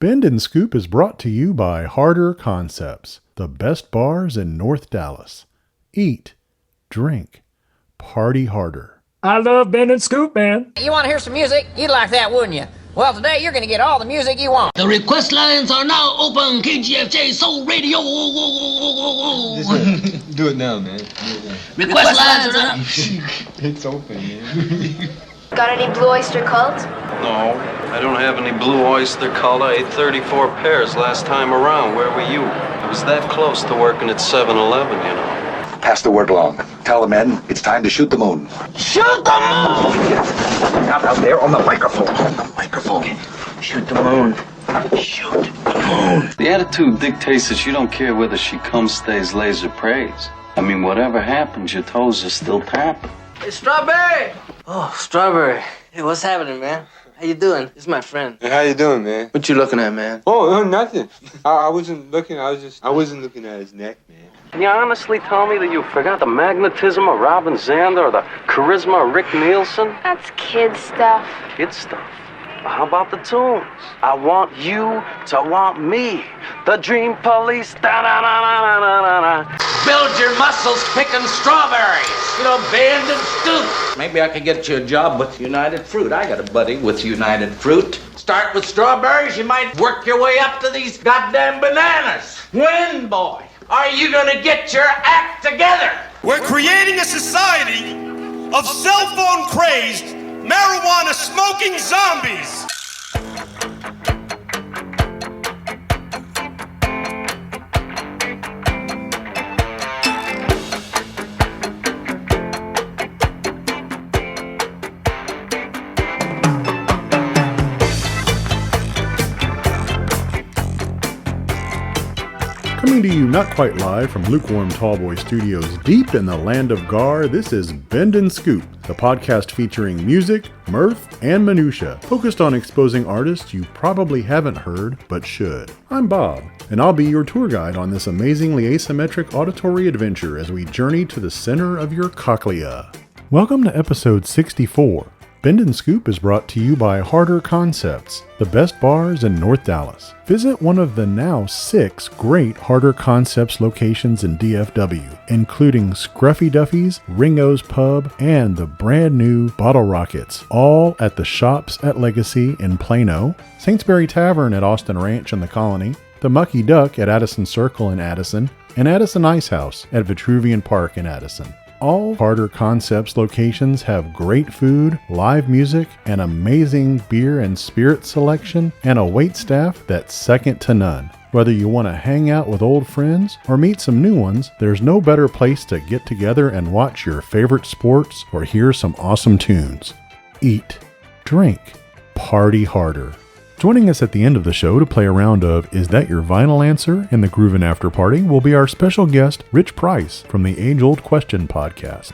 Bend and Scoop is brought to you by Harder Concepts, the best bars in North Dallas. Eat, drink, party harder. I love Bend and Scoop, man. You want to hear some music? You'd like that, wouldn't you? Well, today you're going to get all the music you want. The request lines are now open. KGFJ Soul Radio. Do it now, man. Request lines are up. It's open, man. Got any Blue Oyster Cult? No, I don't have any Blue Oyster Cult. I ate 34 pairs last time around. Where were you? I was that close to working at 7-Eleven, you know. Pass the word along. Tell the men it's time to shoot the moon. Shoot the moon! Out there on the microphone. On the microphone. Shoot the moon. Shoot the moon. The attitude dictates that you don't care whether she comes, stays, lays, or prays. I mean, whatever happens, your toes are still tapping. Hey, Strawberry! Oh, Strawberry. Hey, what's happening, man? How you doing? This is my friend. Hey, how you doing, man? What you looking at, man? Oh, nothing. I wasn't looking. I wasn't looking at his neck, man. Can you honestly tell me that you forgot the magnetism of Robin Zander or the charisma of Rick Nielsen? That's kid stuff. Kid stuff. Well, how about the tunes? I want you to want me. The Dream Police. Da-da-da-da-da-da-da. Build your muscles picking strawberries. You know, Bend and Scoop. Maybe I could get you a job with United Fruit. I got a buddy with United Fruit. Start with strawberries, you might work your way up to these goddamn bananas. When, boy, are you gonna get your act together? We're creating a society of cell phone crazed, marijuana smoking zombies. Coming to you not quite live from Lukewarm Tallboy Studios deep in the land of Gar, this is Bend and Scoop, the podcast featuring music, mirth, and minutia, focused on exposing artists you probably haven't heard, but should. I'm Bob, and I'll be your tour guide on this amazingly asymmetric auditory adventure as we journey to the center of your cochlea. Welcome to episode 64. Bend and Scoop is brought to you by Harder Concepts, the best bars in North Dallas. Visit one of the now 6 great Harder Concepts locations in DFW, including Scruffy Duffy's, Ringo's Pub, and the brand new Bottle Rockets, all at the Shops at Legacy in Plano, Saintsbury Tavern at Austin Ranch in the Colony, the Mucky Duck at Addison Circle in Addison, and Addison Ice House at Vitruvian Park in Addison. All Harder Concepts locations have great food, live music, an amazing beer and spirit selection, and a wait staff that's second to none. Whether you want to hang out with old friends or meet some new ones, there's no better place to get together and watch your favorite sports or hear some awesome tunes. Eat, drink, party harder. Joining us at the end of the show to play a round of Is That Your Vinyl Answer in the Groovin' After Party will be our special guest, Rich Price, from the Age Old Question podcast.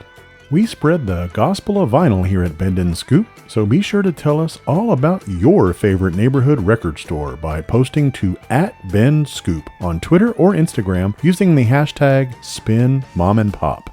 We spread the gospel of vinyl here at Bend and Scoop, so be sure to tell us all about your favorite neighborhood record store by posting to @BendScoop on Twitter or Instagram using the hashtag SpinMomandPop.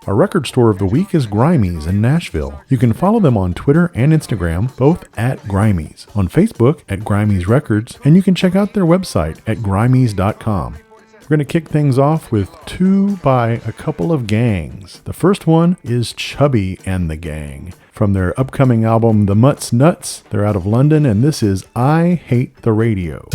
Our record store of the week is Grimey's in Nashville. You can follow them on Twitter and Instagram, both at Grimey's, on Facebook at Grimey's Records, and you can check out their website at grimeys.com. We're going to kick things off with 2 by a couple of gangs. The first one is Chubby and the Gang. From their upcoming album, The Mutts Nuts, they're out of London, and this is I Hate the Radio.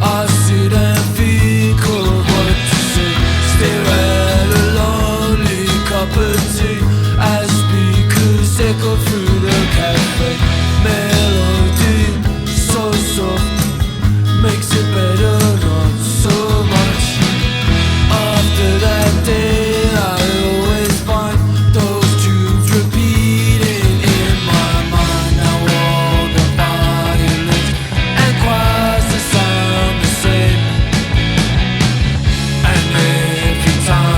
I sit and think of what to say. every time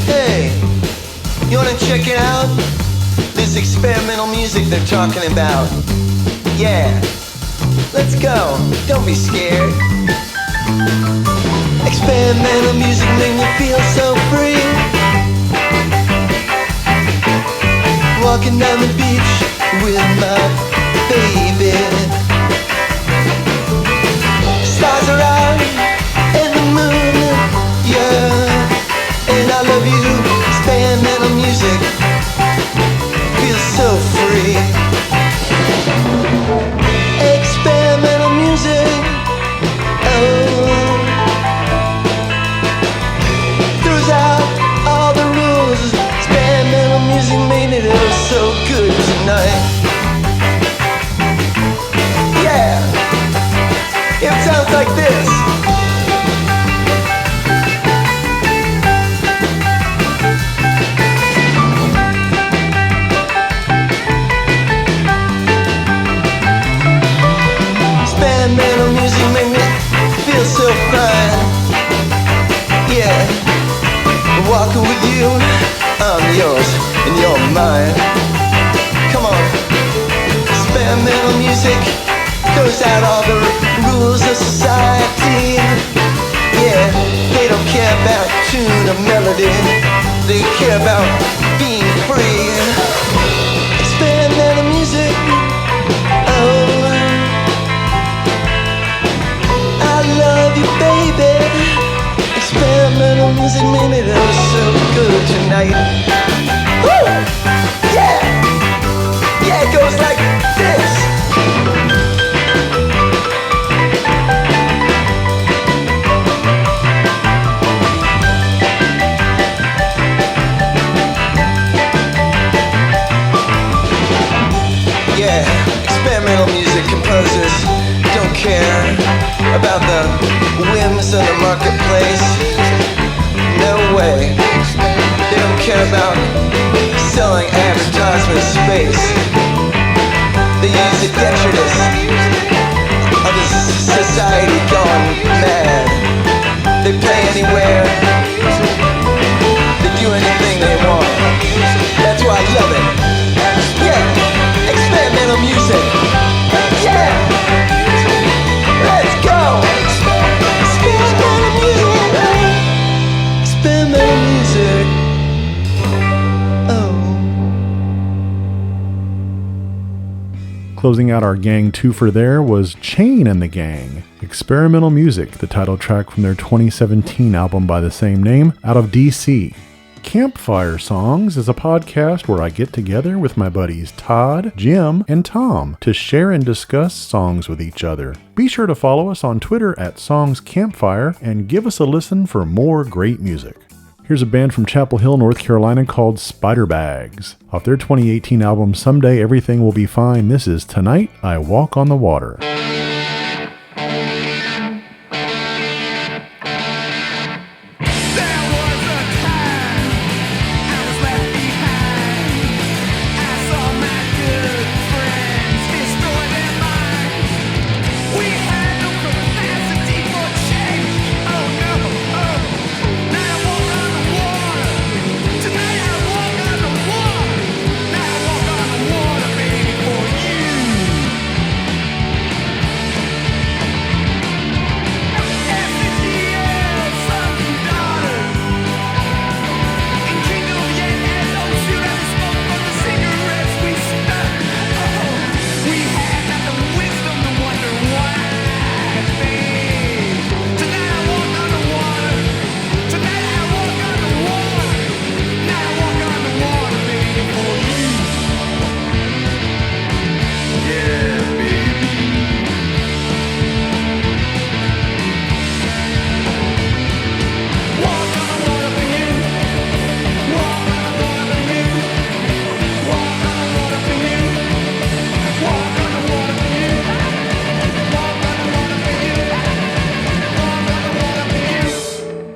Hey, you wanna check it out? This experimental music they're talking about. Yeah, let's go, don't be scared. Experimental music make me feel so free. Walking down the beach with my baby. Stars are out and the moon, yeah. And I love you, experimental music feels so free. Experimental music, oh, throws out all the rules. Experimental music made it all so good tonight. Yeah, it sounds like this. Experimental music make me feel so fine. Yeah, walking with you, I'm yours and you're mine. Come on. Experimental music throws out all the rules of society. Yeah, they don't care about tune or melody. They care about being free. Experimental music, oh, I love you, baby. Experimental music made it all so good tonight. Woo! Yeah! Yeah, it goes like this. Yeah, experimental music composers don't care about the whims of the marketplace. No way. They don't care about selling advertisement space. They use the detritus of the society gone mad. They play anywhere. They do anything they want. That's why I love it. Yeah, experimental music. Yeah, let's go. Experimental music. Experimental music. Oh. Closing out our gang twofer there was Chain and the Gang. Experimental Music, the title track from their 2017 album by the same name, out of DC. Campfire Songs is a podcast where I get together with my buddies Todd, Jim, and Tom to share and discuss songs with each other. Be sure to follow us on Twitter at Songs Campfire and give us a listen for more great music. Here's a band from Chapel Hill, North Carolina called Spiderbags. Off their 2018 album Someday Everything Will Be Fine, this is Tonight I Walk on the Water.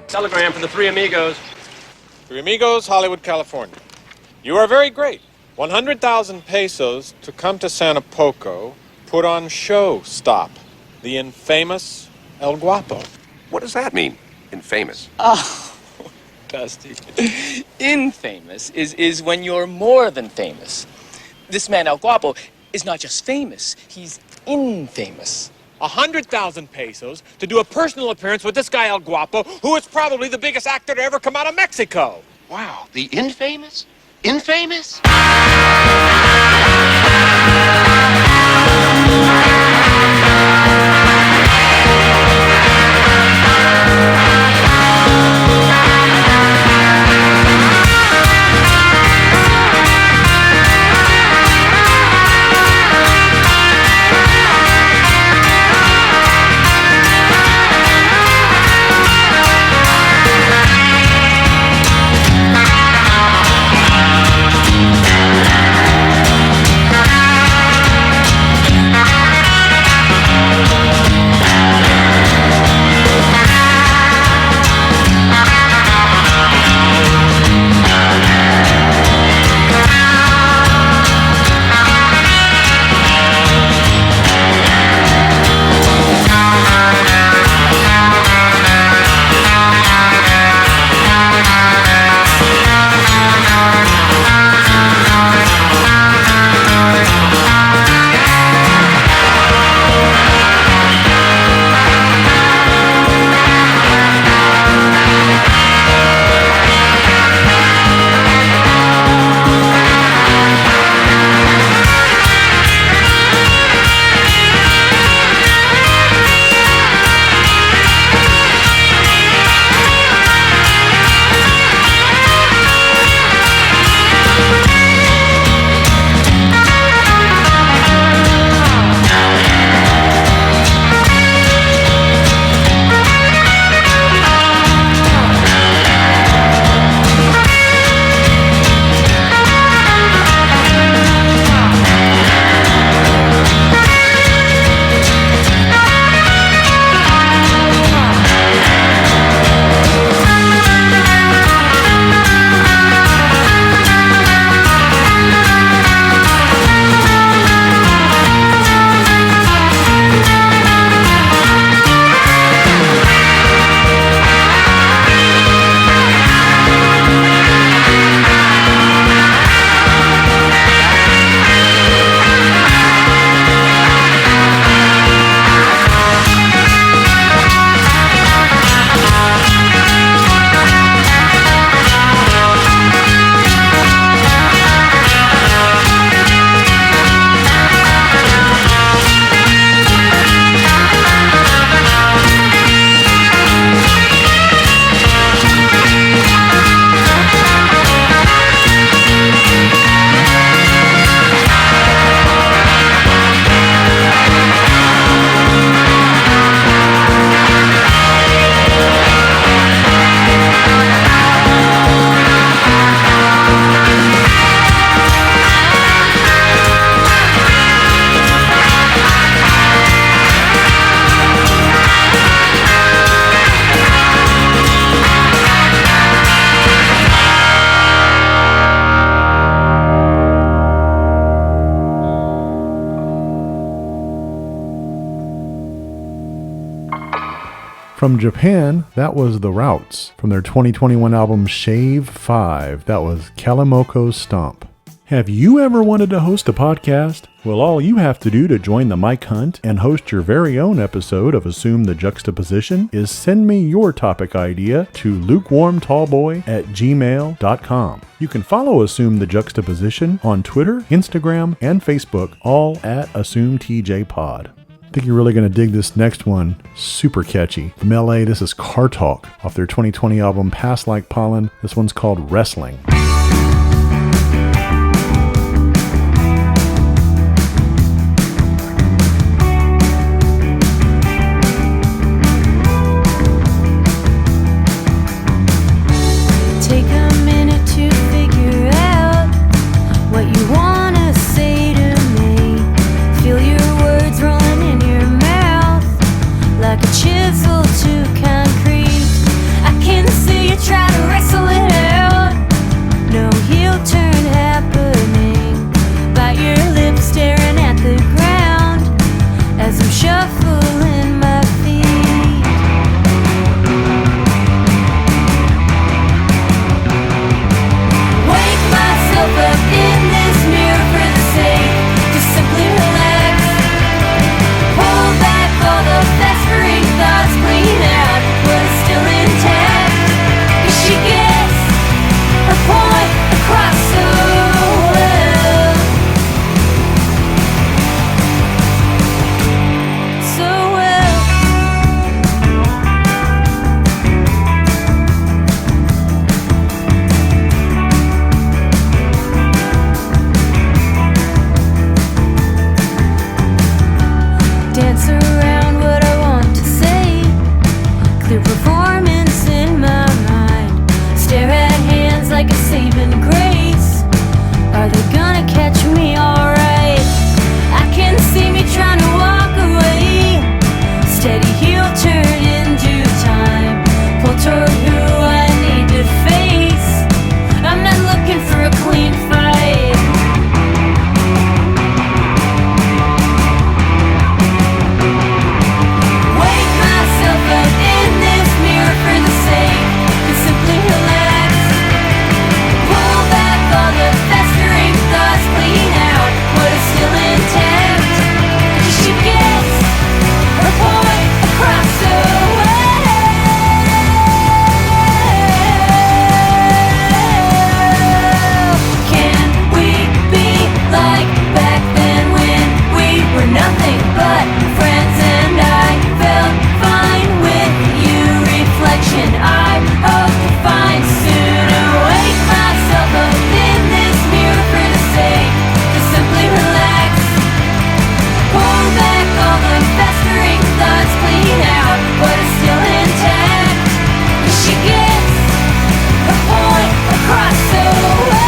Telegram for the Three Amigos. Three Amigos, Hollywood, California. You are very great. 100,000 pesos to come to Santa Poco, put on show stop. The infamous El Guapo. What does that mean, infamous? Oh, Dusty. Infamous is when you're more than famous. This man El Guapo is not just famous, he's infamous. 100,000 pesos to do a personal appearance with this guy El Guapo, who is probably the biggest actor to ever come out of Mexico. Wow, the infamous? Infamous? From Japan, that was The Routes. From their 2021 album Shave 5, that was Kalimoko Stomp. Have you ever wanted to host a podcast? Well, all you have to do to join the Mike Hunt and host your very own episode of Assume the Juxtaposition is send me your topic idea to lukewarmtallboy@gmail.com. You can follow Assume the Juxtaposition on Twitter, Instagram, and Facebook, all at AssumeTJPod. I think you're really going to dig this next one. Super catchy. From LA, this is Car Talk off their 2020 album Pass Like Pollen. This one's called Wrestling. Chisel to concrete. I can see you try to wrestle it out. your performance in my mind. Stare at hands like a saving grace. Are they gonna catch me alright? I can see me trying to walk away. Steady heel turn in due time. Pull toward who I need to face. I'm not looking for a clean fight. Wake myself up in this mirror for the sake to simply relax. Pull back all the festering thoughts, clean out what is still intact. She gets her point across the way. Can we be like back then when we were nothing but friends and I felt fine with you? Reflection I hope to find soon. Wake myself up in this mirror for the sake to simply relax. Pull back all the festering thoughts, clean out what is still intact. She gets her point across the way.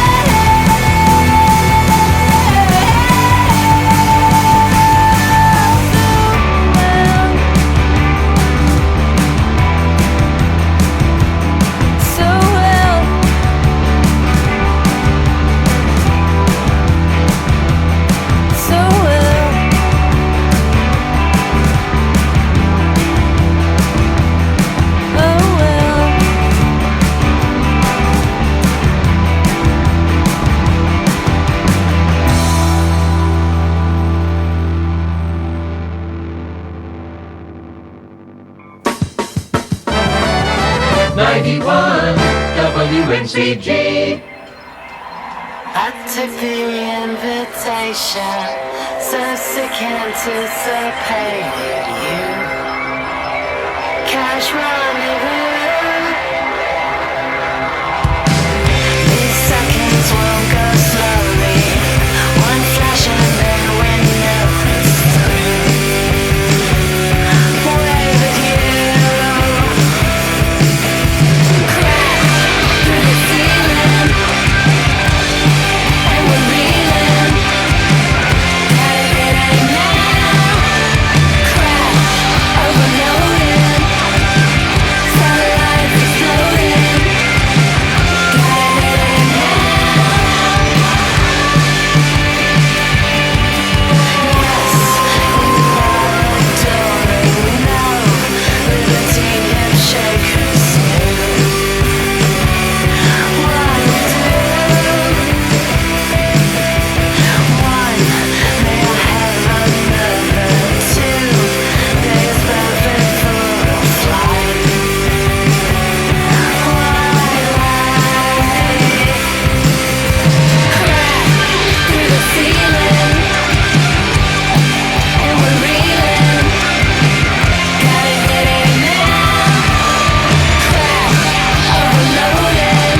So well. So well. Oh well. WNCG. I took the invitation, so sick anticipated you. Cash rendezvous. These seconds won't go slowly. One flash and then when nothing's through. Away with you. Crash through the ceiling. And we're reeling. Gotta get out now. Crash, overloading. Satellites exploding. Gotta get in now. Yes, you are adoring. No, liberty hip-shakers new. One, may I have another two days perfect for a flight. Crack through the ceiling, and we're reeling. Gotta get in now. Crash, overloading.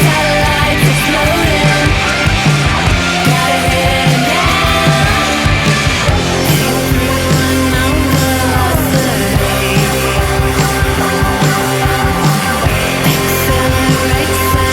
Satellites exploding. Gotta get in now. Everyone know velocity. Accelerate, surrender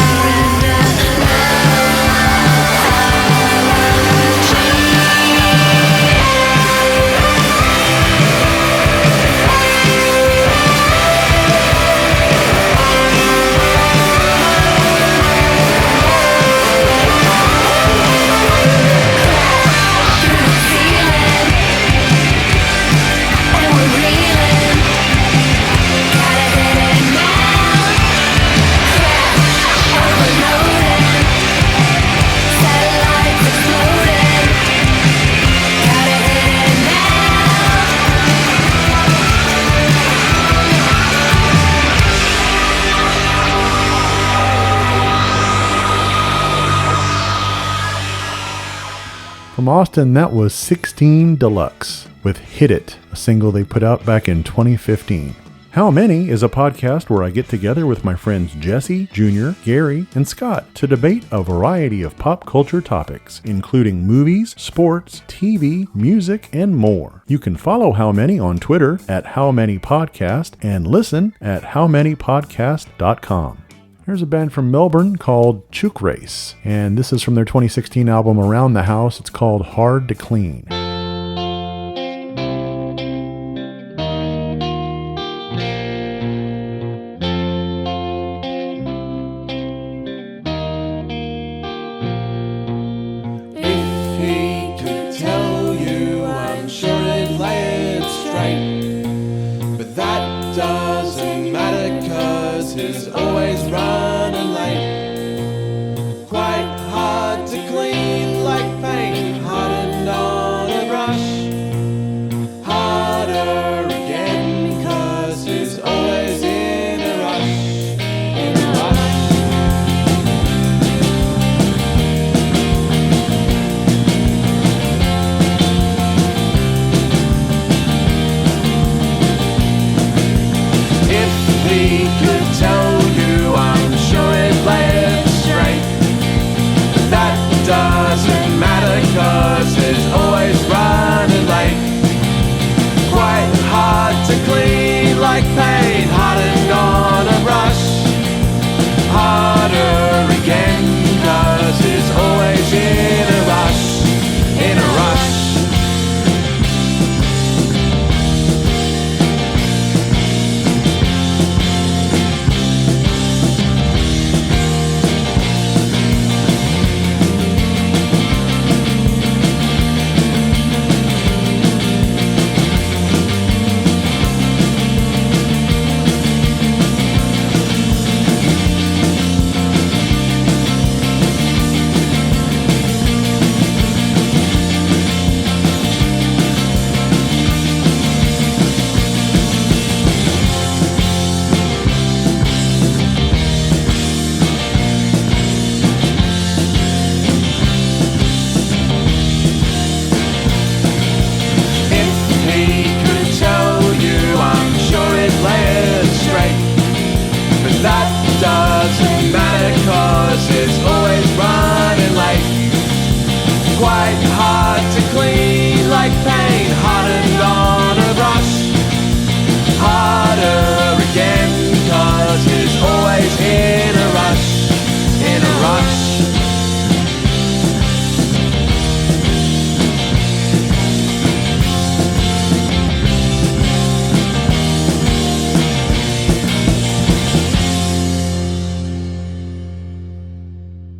and we're reeling. Gotta get in now. Crash, overloading. Satellites exploding. Gotta get in now. From Austin, that was 16 Deluxe with Hit It, a single they put out back in 2015. How Many is a podcast where I get together with my friends Jesse, Junior, Gary, and Scott to debate a variety of pop culture topics, including movies, sports, TV, music, and more. You can follow How Many on Twitter at How Many Podcast and listen at howmanypodcast.com. Here's a band from Melbourne called Chook Race, and this is from their 2016 album Around the House. It's called Hard to Clean.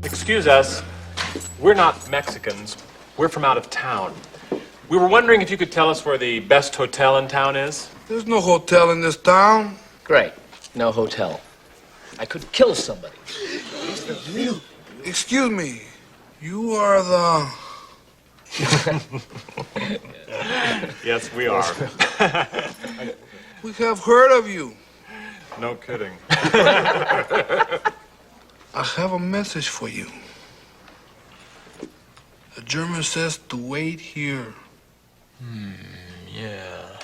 Excuse us, we're not Mexicans. We're from out of town. We were wondering if you could tell us where the best hotel in town is? There's no hotel in this town. Great. No hotel. I could kill somebody. Excuse me. You are the... Yes, we are. We have heard of you. No kidding. I have a message for you. The German says to wait here. Yeah.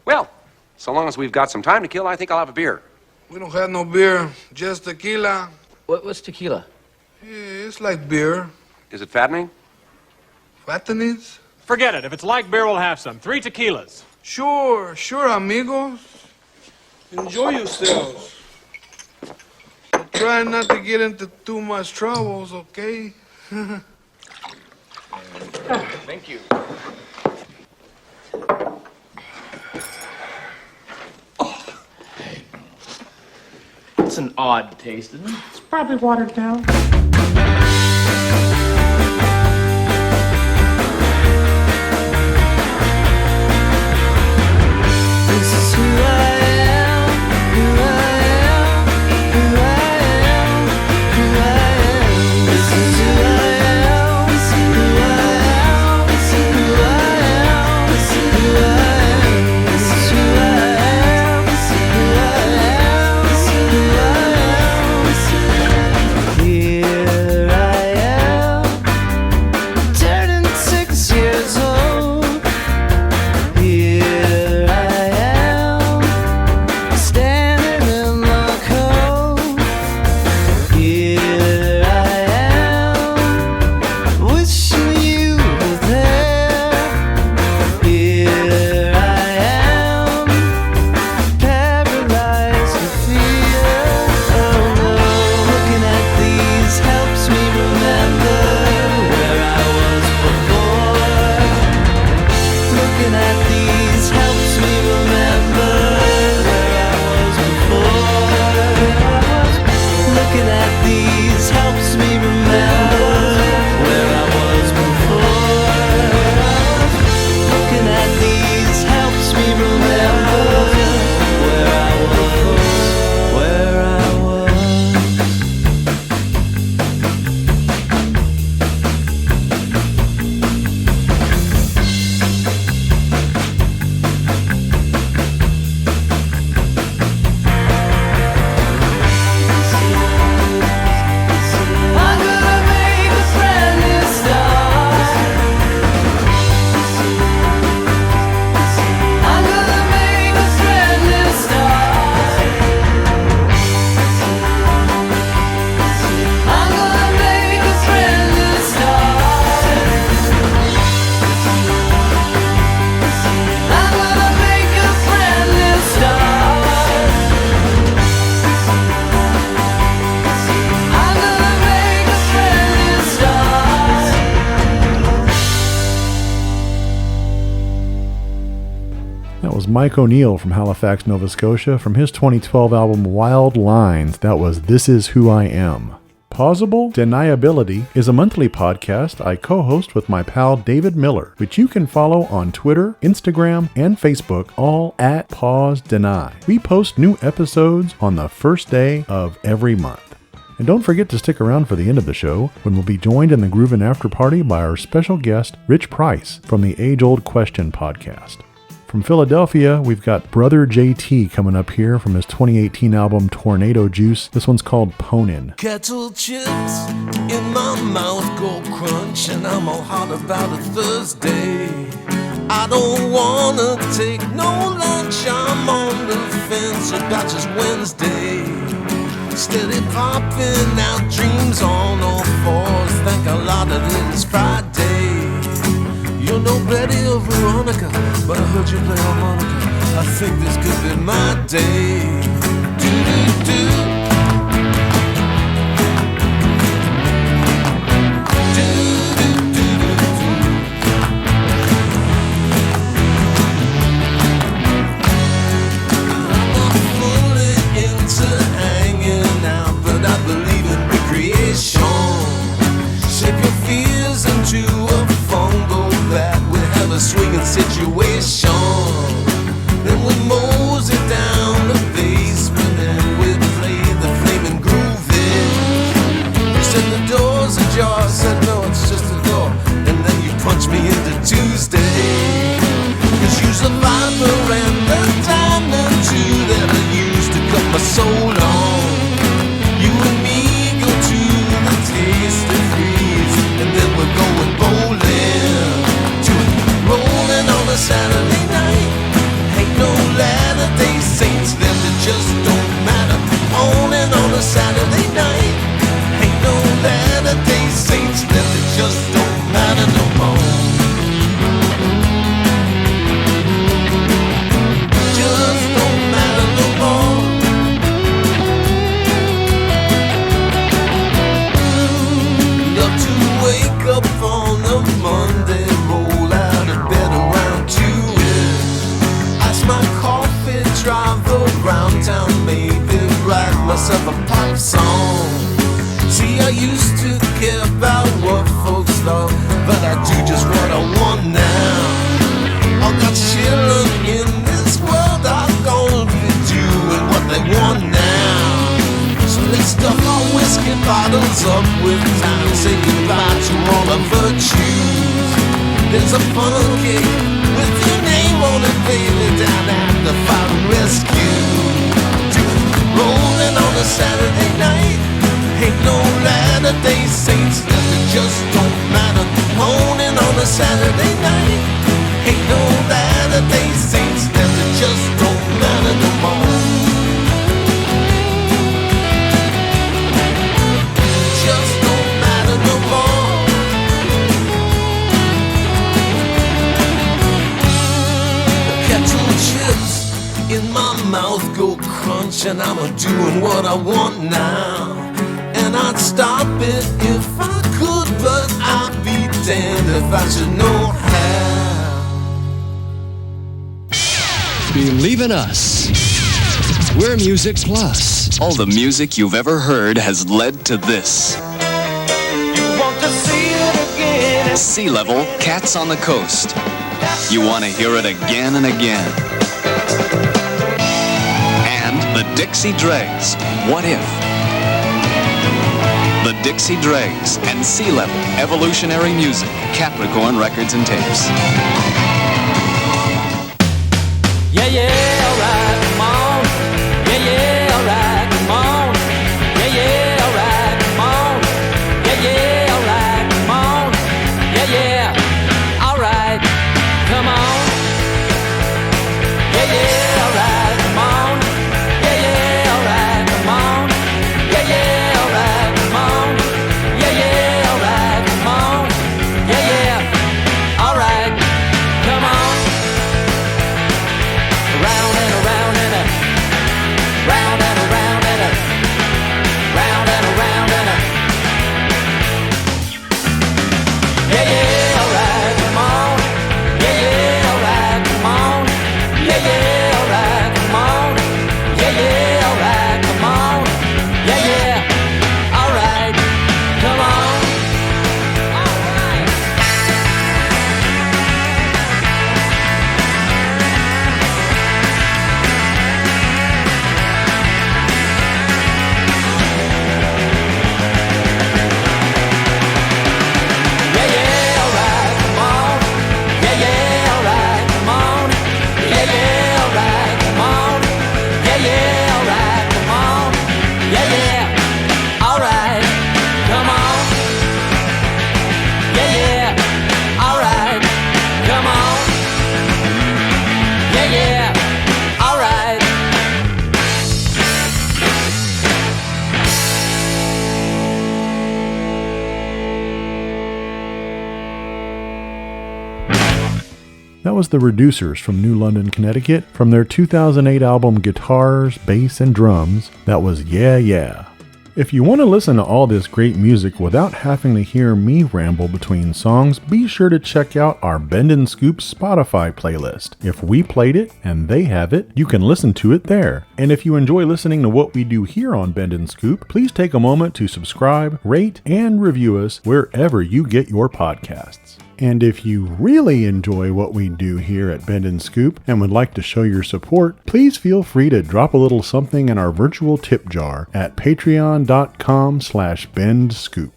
Well, so long as we've got some time to kill, I think I'll have a beer. We don't have no beer, just tequila. What's tequila? Yeah, it's like beer. Is it fattening? Fattenings? Forget it. If it's like beer, we'll have some. 3 tequilas. Sure, amigos. Enjoy yourselves. Try not to get into too much troubles, okay? Thank you. It's an odd taste, isn't it? It's probably watered down. This is who I am, who I am, who I am, who I am. This is who I am, who I am, who I am, who I am. This is who I am, who I am, who I am. Here I am. That was Mike O'Neill from Halifax, Nova Scotia, from his 2012 album Wild Lines. That was This Is Who I Am. Pausable Deniability is a monthly podcast I co-host with my pal David Miller, which you can follow on Twitter, Instagram, and Facebook, all at Pause Deny. We post new episodes on the first day of every month. And don't forget to stick around for the end of the show, when we'll be joined in the Groovin' After Party by our special guest, Rich Price, from the Age Old Question podcast. From Philadelphia, we've got Brother JT coming up here from his 2018 album Tornado Juice. This one's called Ponin'. Kettle chips in my mouth go crunch, and I'm all hot about a Thursday. I don't wanna take no lunch, I'm on the fence about just Wednesday. Steady popping out dreams on all fours, think a lot of it is Friday. You're no Betty or Veronica, but I heard you play harmonica. I think this could be my day. Do-do-do. A swinging situation. Then we mosey down the basement and we play the flaming groovy. You said the door's ajar, I said no, it's just a door. And then you punch me into Tuesday. Cause you survivor and the diamond too that I used to cut my soul on. You and me go to the Tasty Freeze, and then we're going bowling. Rolling on a Saturday night. Ain't no Latter-day Saints left, it just don't matter. Owning on a Saturday night. Ain't no Latter-day Saints left, it just don't matter no more. Just don't matter no more. Love to wake up on a Monday, roll out of bed around 2. Ice my coffee, drive around town, maybe write myself a pop song. See, I used to care about what folks thought, but I do just what I want now. I got children in this world, I'm gonna be doing what they want now. So let's stuff our whiskey bottles up with time, say goodbye to all our virtues. There's a funnel cake with your name on it, baby, down at the fire and rescue. Rolling on a Saturday night. Ain't no Latter-day Saints left, it just don't matter. Moaning on a Saturday night. Ain't no Latter-day Saints left, it just don't matter no more. Just don't matter no more. Kettle chips in my mouth go crunch, and I'm doing what I want now. And I'd stop it if I could, but I'd be damned if I should know how. Believe in us. We're Music Plus. All the music you've ever heard has led to this. You want to see it again. Sea Level, Cats on the Coast. You want to hear it again and again. And the Dixie Dregs, What If? The Dixie Dregs and Sea Level, Evolutionary Music, Capricorn Records and Tapes. Yeah, yeah, alright, come on. Yeah, yeah, alright, come on. Yeah, yeah, alright, come on. Yeah, yeah, alright, come on. Yeah, yeah, alright, come on. Yeah, yeah, alright, come on. Yeah, yeah, alright, come on. Yeah, yeah, alright, come on. Yeah, yeah, alright, come on. Yeah, yeah, alright, come on. Around That was the Reducers from New London, Connecticut, from their 2008 album Guitars, Bass, and Drums. That was Yeah Yeah. If you want to listen to all this great music without having to hear me ramble between songs, be sure to check out our Bend and Scoop Spotify playlist. If we played it and they have it, you can listen to it there. And if you enjoy listening to what we do here on Bend and Scoop, please take a moment to subscribe, rate, and review us wherever you get your podcasts. And if you really enjoy what we do here at Bend and Scoop and would like to show your support, please feel free to drop a little something in our virtual tip jar at patreon.com/bendscoop.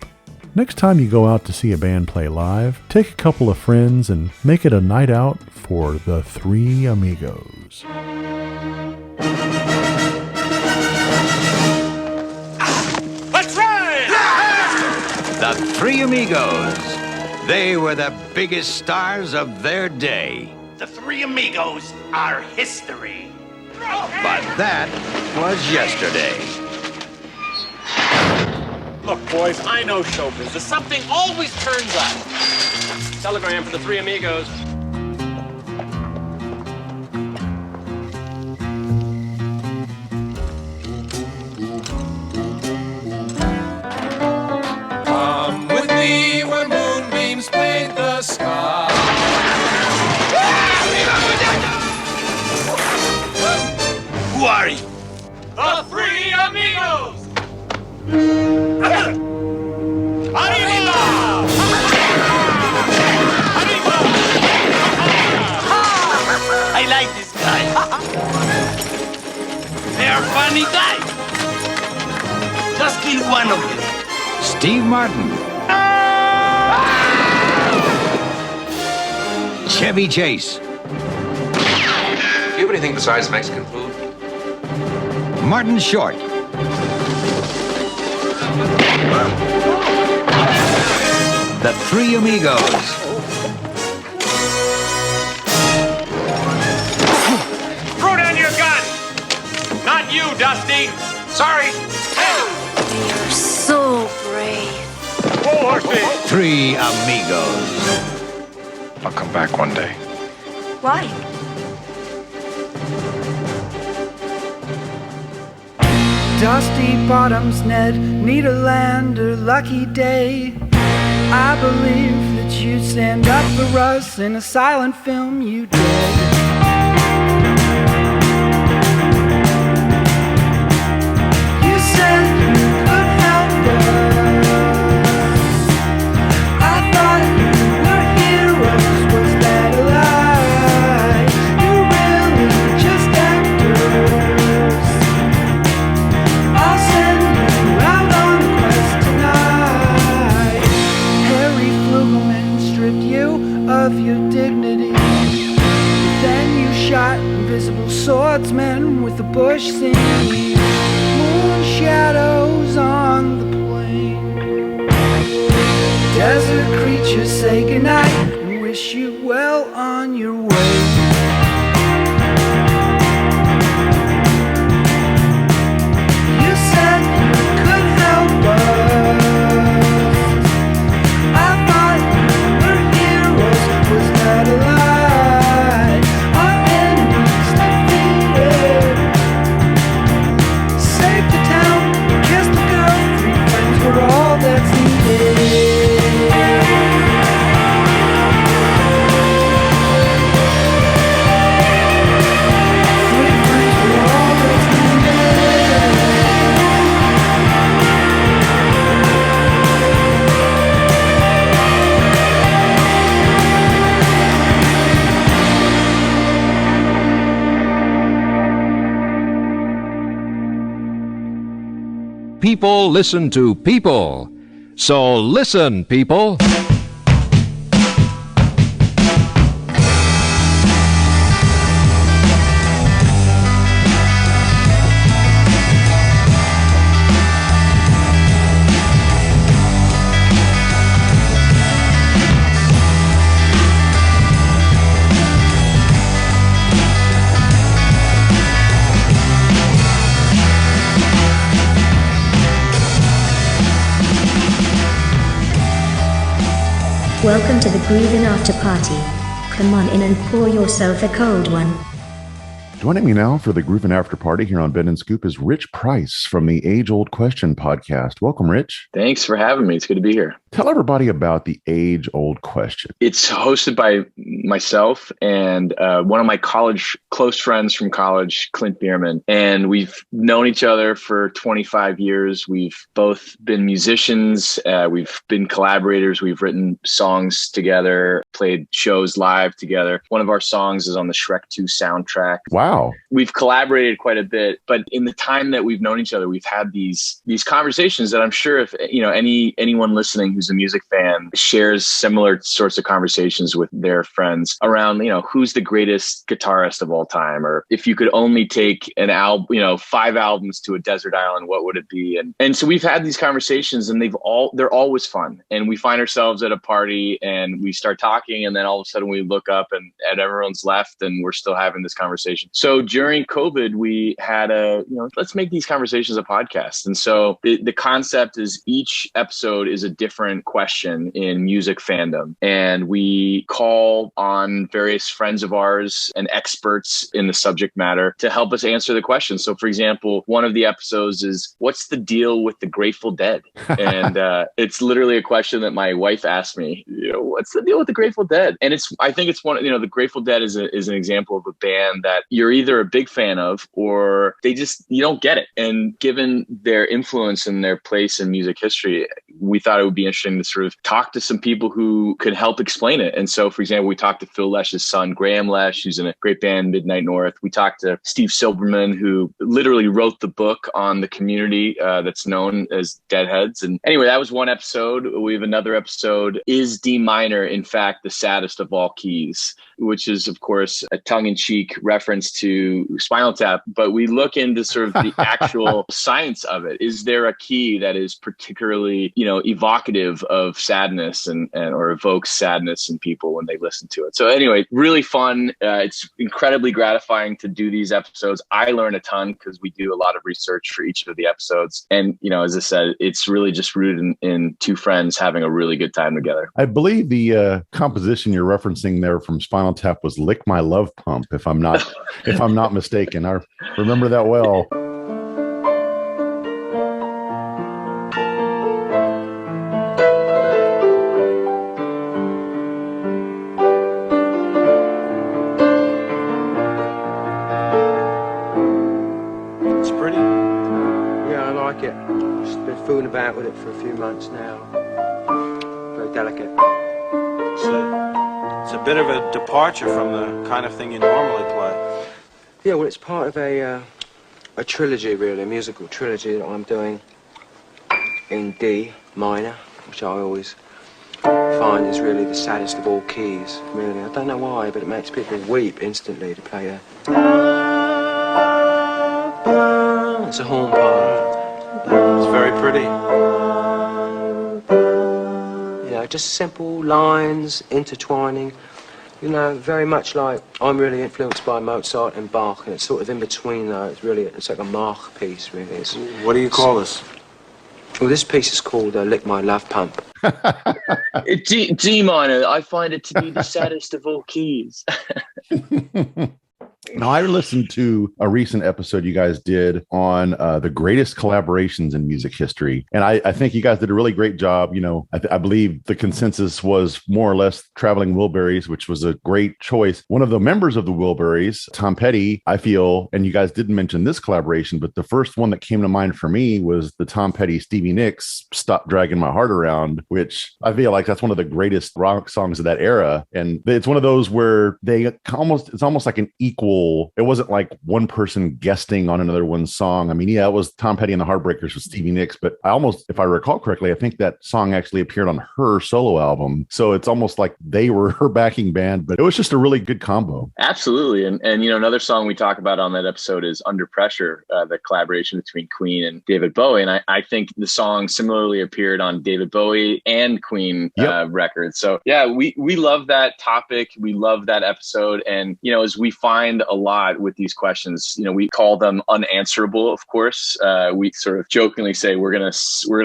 Next time you go out to see a band play live, take a couple of friends and make it a night out for the Three Amigos. That's right! The Three Amigos. They were the biggest stars of their day. The Three Amigos are history. But that was yesterday. Look, boys, I know show business. Something always turns up. Telegram for the Three Amigos. Come with me where moonbeams paint the sky. Who are you? The Three Amigos! Arriba! I like this guy. They are funny guys. Just kill one of them. Steve Martin. Chevy Chase. Do you have anything besides Mexican food? Martin Short. The Three Amigos. Throw down your gun! Not you, Dusty! Sorry! You're so brave. Whoa, Horsey! Three Amigos. I'll come back one day. Why? Dusty bottoms, Ned, Nederlander, lucky day. I believe that you'd stand up for us in a silent film you did. You said you could help us. I thought you were heroes, was that a lie? You're really just actors. I'll send you out on a quest tonight. Harry Flugelman stripped you of your dignity. Then you shot invisible swordsmen with the bush scene. Moon shadows on the plain. Desert creatures say goodnight and wish you well on your way. You said you could help us. I thought you were heroes, was that a lie? Our enemies defeated. Save the town, kiss the girl, three friends were all that's needed. People listen to people. So listen, people. Welcome to the Groovin' After Party, Come on in and pour yourself a cold one. Joining me now for the Groovin' After Party here on Bend and Scoop is Rich Price from the Age Old Question podcast. Welcome, Rich. Thanks for having me. It's good to be here. Tell everybody about the Age Old Question. It's hosted by myself and one of my close friends from college, Clint Bierman. And we've known each other for 25 years. We've both been musicians. We've been collaborators. We've written songs together, played shows live together. One of our songs is on the Shrek 2 soundtrack. Wow. We've collaborated quite a bit, but in the time that we've known each other, we've had these conversations that I'm sure if anyone listening who's a music fan shares similar sorts of conversations with their friends around, who's the greatest guitarist of all time, or if you could only take an album, 5 albums to a desert island, what would it be? And so we've had these conversations, and they're always fun. And we find ourselves at a party and we start talking, and then all of a sudden we look up and everyone's left and we're still having this conversation. So during COVID, we had let's make these conversations a podcast. And so the concept is each episode is a different question in music fandom. And we call on various friends of ours and experts in the subject matter to help us answer the question. So for example, one of the episodes is, what's the deal with the Grateful Dead? And it's literally a question that my wife asked me, what's the deal with the Grateful Dead? And I think it's one, the Grateful Dead is an example of a band that you're either a big fan of or you don't get it. And given their influence and their place in music history, we thought it would be interesting to sort of talk to some people who could help explain it. And so, for example, we talked to Phil Lesh's son, Graham Lesh, who's in a great band, Midnight North. We talked to Steve Silberman, who literally wrote the book on the community that's known as Deadheads. And anyway, that was one episode. We have another episode, Is D minor, in fact, the saddest of all keys? Which is, of course, a tongue-in-cheek reference to Spinal Tap. But we look into sort of the actual science of it. Is there a key that is particularly, evocative of sadness or evokes sadness in people when they listen to it? So anyway, really fun. It's incredibly gratifying to do these episodes. I learn a ton because we do a lot of research for each of the episodes. And, as I said, it's really just rooted in two friends having a really good time together. I believe the composition you're referencing there from Spinal Tap was Lick My Love Pump, if I'm not mistaken. I remember that well. It's pretty. Yeah, I like it. Just been fooling about with it for a few months now. Very delicate. It's a bit of a departure from the kind of thing you normally play. Yeah, well, it's part of a trilogy, really, a musical trilogy that I'm doing in D minor, which I always find is really the saddest of all keys, really. I don't know why, but it makes people weep instantly to play that. It's a horn part. It's very pretty. Just simple lines intertwining, very much like I'm really influenced by Mozart and Bach, and it's sort of in between though. It's like a Mach piece, really. What do you call this? Well, this piece is called Lick My Love Pump. D minor, I find it to be the saddest of all keys. Now, I listened to a recent episode you guys did on the greatest collaborations in music history. And I think you guys did a really great job. I believe the consensus was more or less Traveling Wilburys, which was a great choice. One of the members of the Wilburys, Tom Petty, I feel, and you guys didn't mention this collaboration, but the first one that came to mind for me was the Tom Petty, Stevie Nicks, Stop Dragging My Heart Around, which I feel like that's one of the greatest rock songs of that era. And it's one of those where it's almost like an equal. It wasn't like one person guesting on another one's song. I mean, yeah, it was Tom Petty and the Heartbreakers with Stevie Nicks, but if I recall correctly, I think that song actually appeared on her solo album. So it's almost like they were her backing band, but it was just a really good combo. Absolutely. And another song we talk about on that episode is Under Pressure, the collaboration between Queen and David Bowie. And I think the song similarly appeared on David Bowie and Queen records. So yeah, we love that topic. We love that episode. And, as we find a lot with these questions. You know, we call them unanswerable, of course. We sort of jokingly say we're gonna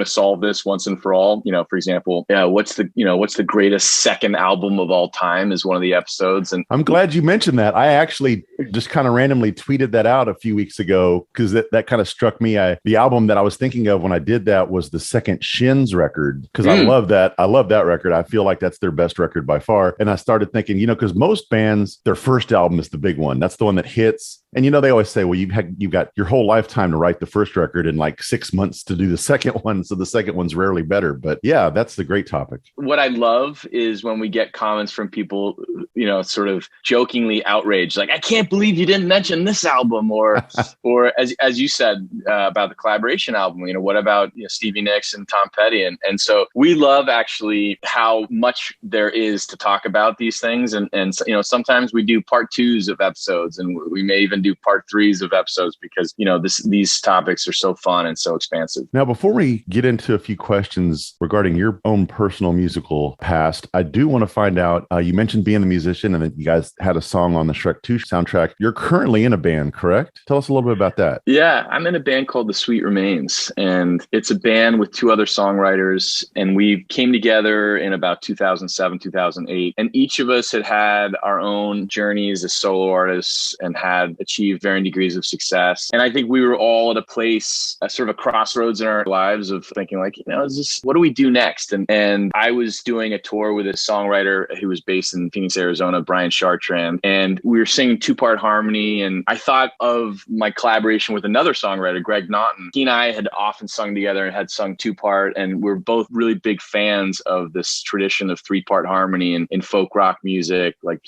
solve this once and for all. You know, for example, what's the greatest second album of all time is one of the episodes. And I'm glad you mentioned that. I actually just kind of randomly tweeted that out a few weeks ago because that kind of struck me. The album that I was thinking of when I did that was the second Shins record, because I love that. I love that record. I feel like that's their best record by far. And I started thinking, you know, because most bands, their first album is the big one. That's the one that hits. And, you know, they always say, well, you've got your whole lifetime to write the first record and like 6 months to do the second one. So the second one's rarely better. But yeah, that's the great topic. What I love is when we get comments from people, you know, sort of jokingly outraged, like, I can't believe you didn't mention this album, or as you said about the collaboration album, you know, what about, you know, Stevie Nicks and Tom Petty? And so we love actually how much there is to talk about these things. And you know, sometimes we do part 2s of episodes, and we may even do part 3s of episodes because, you know, these topics are so fun and so expansive. Now, before we get into a few questions regarding your own personal musical past, I do want to find out, you mentioned being a musician and that you guys had a song on the Shrek 2 soundtrack. You're currently in a band, correct? Tell us a little bit about that. Yeah, I'm in a band called The Sweet Remains, and it's a band with 2 other songwriters, and we came together in about 2007, 2008, and each of us had our own journeys as solo artists and had achieved varying degrees of success. And I think we were all at a place, sort of a crossroads in our lives of thinking like, you know, what do we do next? And I was doing a tour with a songwriter who was based in Phoenix, Arizona, Brian Chartrand, and we were singing 2-part harmony. And I thought of my collaboration with another songwriter, Greg Naughton. He and I had often sung together and had sung 2-part, and we're both really big fans of this tradition of 3-part harmony in folk rock music, like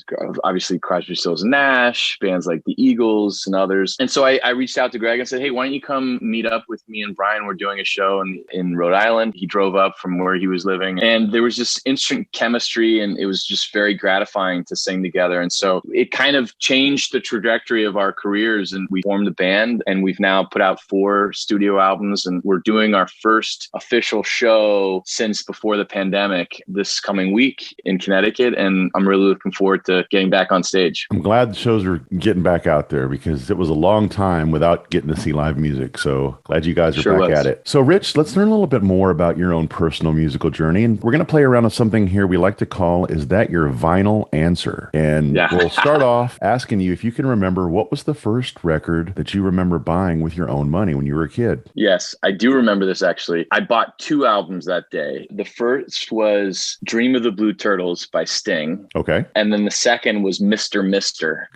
obviously Crosby, Stills and Nash, bands like the Eagles and others. And so I reached out to Greg and said, hey, why don't you come meet up with me and Brian? We're doing a show in Rhode Island. He drove up from where he was living, and there was just instant chemistry, and it was just very gratifying to sing together. And so it kind of changed the trajectory of our careers, and we formed the band, and we've now put out 4 studio albums, and we're doing our first official show since before the pandemic this coming week in Connecticut, and I'm really looking forward to getting back on stage. I'm glad the shows are getting back out there because it was a long time without getting to see live music. So glad you guys are back at it. So Rich, let's learn a little bit more about your own personal musical journey. And we're going to play around with something here we like to call, is that your vinyl answer? And we'll start off asking you if you can remember what was the first record that you remember buying with your own money when you were a kid? Yes, I do remember this actually. I bought 2 albums that day. The first was Dream of the Blue Turtles by Sting. Okay. And then the second was Mr. Mister.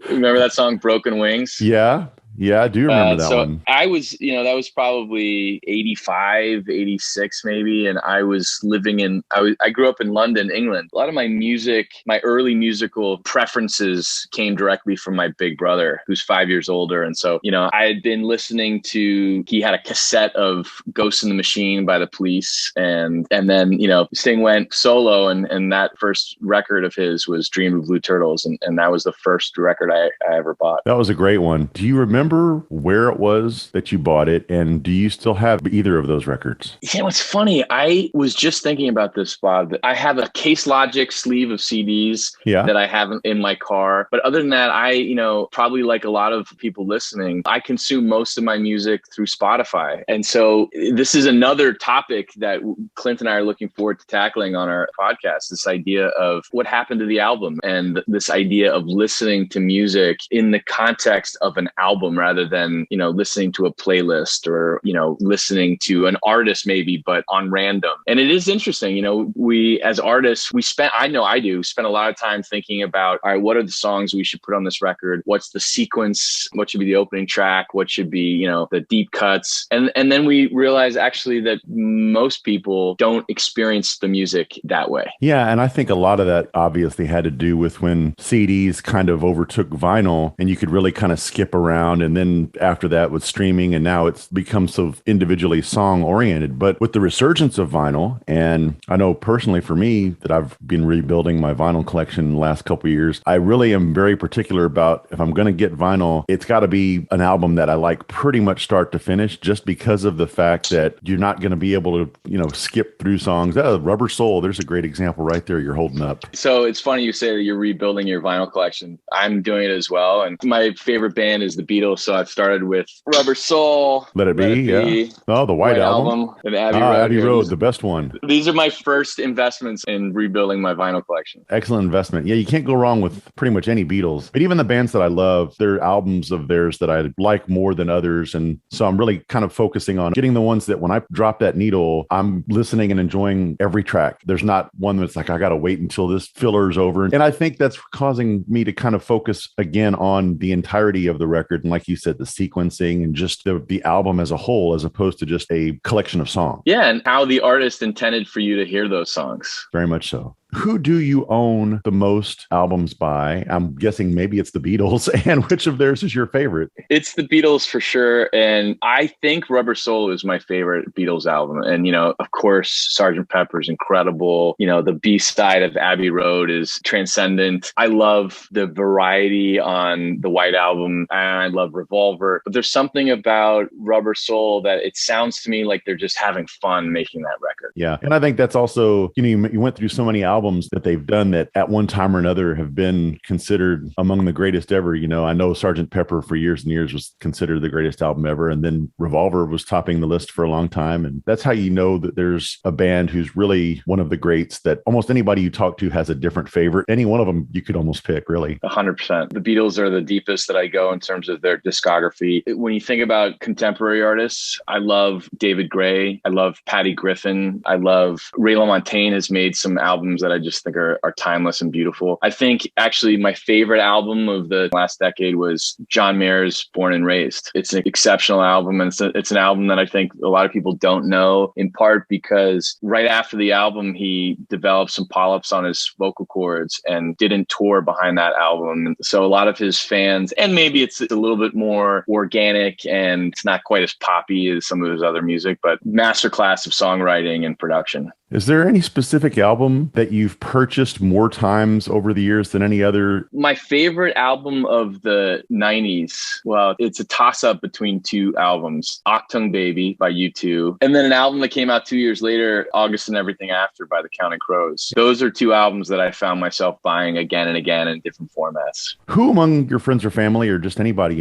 Remember that song, Broken Wings? Yeah. Yeah, I do remember that one. I was, you know, that was probably 85, 86 maybe. And I was living I grew up in London, England. A lot of my music, my early musical preferences came directly from my big brother, who's 5 years older. And so, you know, I had been listening to, he had a cassette of Ghost in the Machine by the Police. And then, you know, Sting went solo, and that first record of his was Dream of Blue Turtles. And that was the first record I ever bought. That was a great one. Do you remember where it was that you bought it, and do you still have either of those records? You know, it's funny. I was just thinking about this, Bob. I have a Case Logic sleeve of CDs that I have in my car. But other than that, I, you know, probably like a lot of people listening, I consume most of my music through Spotify. And so this is another topic that Clint and I are looking forward to tackling on our podcast, this idea of what happened to the album, and this idea of listening to music in the context of an album rather than, you know, listening to a playlist or, you know, listening to an artist maybe, but on random. And it is interesting, you know, we as artists, spend a lot of time thinking about, all right, what are the songs we should put on this record? What's the sequence? What should be the opening track? What should be, you know, the deep cuts? And then we realize actually that most people don't experience the music that way. Yeah. And I think a lot of that obviously had to do with when CDs kind of overtook vinyl, and you could really kind of skip around and then after that with streaming, and now it's become so individually song oriented. But with the resurgence of vinyl, and I know personally for me that I've been rebuilding my vinyl collection in the last couple of years, I really am very particular about if I'm going to get vinyl, it's got to be an album that I like pretty much start to finish, just because of the fact that you're not going to be able to, skip through songs. Rubber Soul, there's a great example right there you're holding up. So it's funny you say that you're rebuilding your vinyl collection. I'm doing it as well. And my favorite band is the Beatles. So I've started with Rubber Soul. Let It Be. Yeah. Oh, the White Album. And Abbey Road, the best one. These are my first investments in rebuilding my vinyl collection. Excellent investment. Yeah, you can't go wrong with pretty much any Beatles. But even the bands that I love, there are albums of theirs that I like more than others. And so I'm really kind of focusing on getting the ones that when I drop that needle, I'm listening and enjoying every track. There's not one that's like, I got to wait until this filler's over. And I think that's causing me to kind of focus again on the entirety of the record. And like you said, the sequencing and just the album as a whole, as opposed to just a collection of songs. Yeah, and how the artist intended for you to hear those songs. Very much so. Who do you own the most albums by? I'm guessing maybe it's the Beatles. And which of theirs is your favorite? It's the Beatles for sure. And I think Rubber Soul is my favorite Beatles album. And, of course, Sgt. Pepper's incredible. The B-side of Abbey Road is transcendent. I love the variety on the White Album, and I love Revolver. But there's something about Rubber Soul that it sounds to me like they're just having fun making that record. Yeah. And I think that's also, you went through so many albums that they've done that at one time or another have been considered among the greatest ever. I know Sgt. Pepper for years and years was considered the greatest album ever. And then Revolver was topping the list for a long time. And that's how you know that there's a band who's really one of the greats that almost anybody you talk to has a different favorite. Any one of them you could almost pick, really. 100%. The Beatles are the deepest that I go in terms of their discography. When you think about contemporary artists, I love David Gray. I love Patty Griffin. I love Ray LaMontagne has made some albums that I just think are timeless and beautiful. I think actually my favorite album of the last decade was John Mayer's Born and Raised. It's an exceptional album, and it's an album that I think a lot of people don't know, in part because right after the album, he developed some polyps on his vocal cords and didn't tour behind that album. And so a lot of his fans, and maybe it's a little bit more organic and it's not quite as poppy as some of his other music, but masterclass of songwriting and production. Is there any specific album that you've purchased more times over the years than any other? My favorite album of the 90s, well, it's a toss-up between two albums, Achtung Baby by U2, and then an album that came out 2 years later, August and Everything After by the Counting Crows. Those are two albums that I found myself buying again and again in different formats. Who among your friends or family or just anybody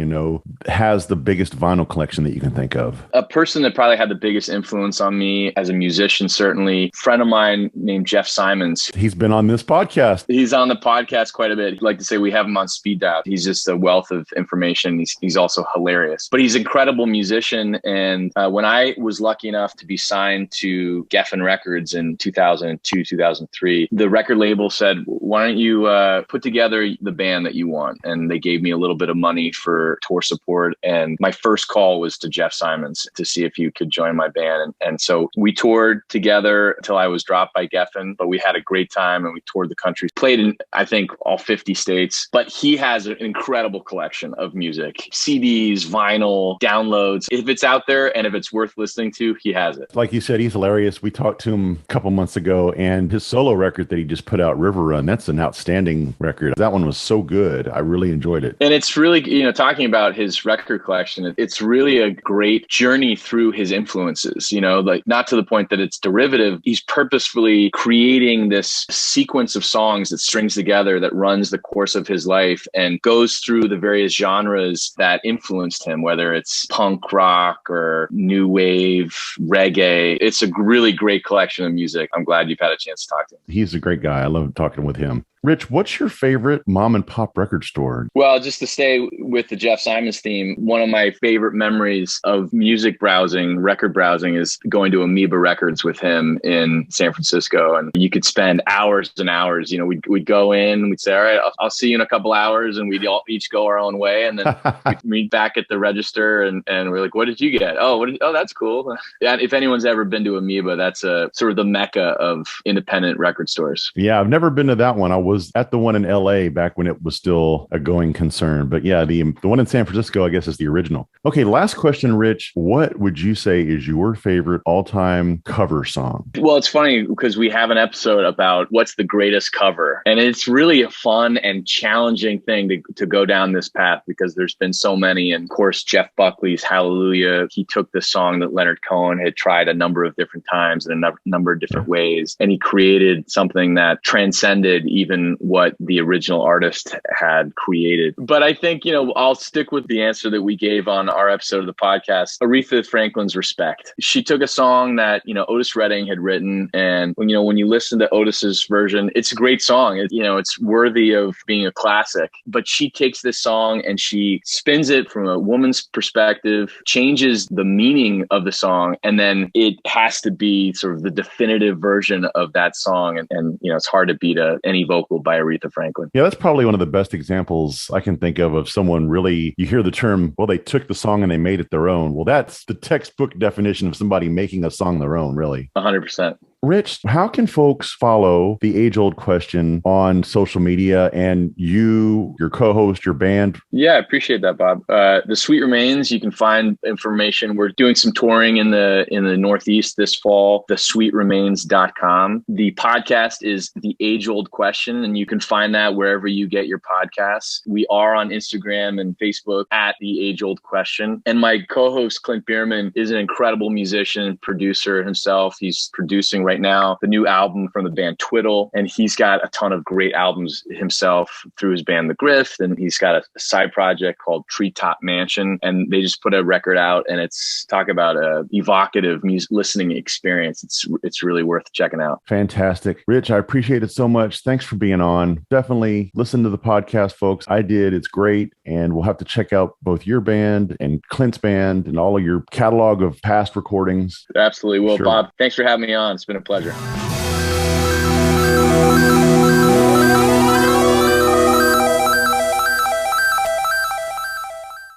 has the biggest vinyl collection that you can think of? A person that probably had the biggest influence on me as a musician, certainly, friend of mine named Jeff Simons. He's been on this podcast. He's on the podcast quite a bit. He'd like to say we have him on speed dial. He's just a wealth of information. He's also hilarious, but he's an incredible musician. And when I was lucky enough to be signed to Geffen Records in 2002, 2003, the record label said, why don't you put together the band that you want? And they gave me a little bit of money for tour support. And my first call was to Jeff Simons to see if you could join my band. And so we toured together until I was dropped by Geffen, but we had a great time and we toured the country, played in, I think, all 50 states. But he has an incredible collection of music, CDs, vinyl, downloads. If it's out there and if it's worth listening to, he has it. Like you said, he's hilarious. We talked to him a couple months ago, and his solo record that he just put out, River Run, that's an outstanding record. That one was so good. I really enjoyed it. And it's really, talking about his record collection, it's really a great journey through his influences, like not to the point that it's derivative. He's purposefully creating this sequence of songs that strings together that runs the course of his life and goes through the various genres that influenced him, whether it's punk rock or new wave, reggae. It's a really great collection of music. I'm glad you've had a chance to talk to him. He's a great guy. I love talking with him. Rich, what's your favorite mom and pop record store? Well, just to stay with the Jeff Simons theme, one of my favorite memories of music browsing, record browsing, is going to Amoeba Records with him in San Francisco. And you could spend hours and hours. We'd go in, we'd say, all right, I'll see you in a couple hours. And we'd all each go our own way. And then we'd meet back at the register and we're like, what did you get? Oh, that's cool. Yeah, if anyone's ever been to Amoeba, that's a sort of the mecca of independent record stores. Yeah, I've never been to that one. I was was at the one in LA back when it was still a going concern. But yeah, the one in San Francisco, I guess, is the original. Okay, last question, Rich. What would you say is your favorite all-time cover song? Well, it's funny because we have an episode about what's the greatest cover. And it's really a fun and challenging thing to go down this path because there's been so many. And of course, Jeff Buckley's Hallelujah, he took the song that Leonard Cohen had tried a number of different times in a number of different ways. And he created something that transcended even what the original artist had created. But I think, I'll stick with the answer that we gave on our episode of the podcast, Aretha Franklin's Respect. She took a song that, Otis Redding had written. And when you listen to Otis's version, it's a great song. It's worthy of being a classic. But she takes this song and she spins it from a woman's perspective, changes the meaning of the song, and then it has to be sort of the definitive version of that song. And it's hard to beat any vocal by Aretha Franklin. Yeah, that's probably one of the best examples I can think of someone really, you hear the term, well, they took the song and they made it their own. Well, that's the textbook definition of somebody making a song their own, really. 100%. Rich, how can folks follow The Age-Old Question on social media and you, your co-host, your band? Yeah, I appreciate that, Bob. The Sweet Remains, you can find information. We're doing some touring in the Northeast this fall, thesweetremains.com. The podcast is The Age-Old Question, and you can find that wherever you get your podcasts. We are on Instagram and Facebook at The Age-Old Question. And my co-host, Clint Bierman, is an incredible musician and producer himself. He's producing right now the new album from the band Twiddle, and he's got a ton of great albums himself through his band The Grift, and he's got a side project called Treetop Mansion, and they just put a record out, and it's talk about a evocative listening experience. It's really worth checking out. Fantastic. Rich, I appreciate it so much. Thanks for being on. Definitely listen to the podcast, folks. I did. It's great, and we'll have to check out both your band and Clint's band and all of your catalog of past recordings. Absolutely. Well, sure. Bob, thanks for having me on. It's been a pleasure.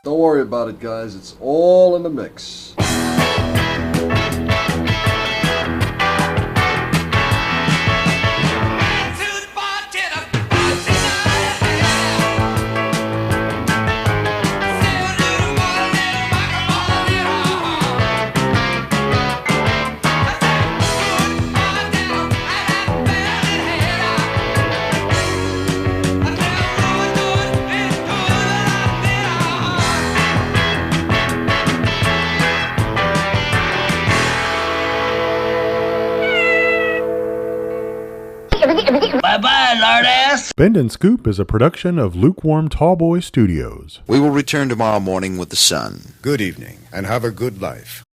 Don't worry about it, guys. It's all in the mix. Bye-bye, lard-ass. Bend and Scoop is a production of Lukewarm Tallboy Studios. We will return tomorrow morning with the sun. Good evening, and have a good life.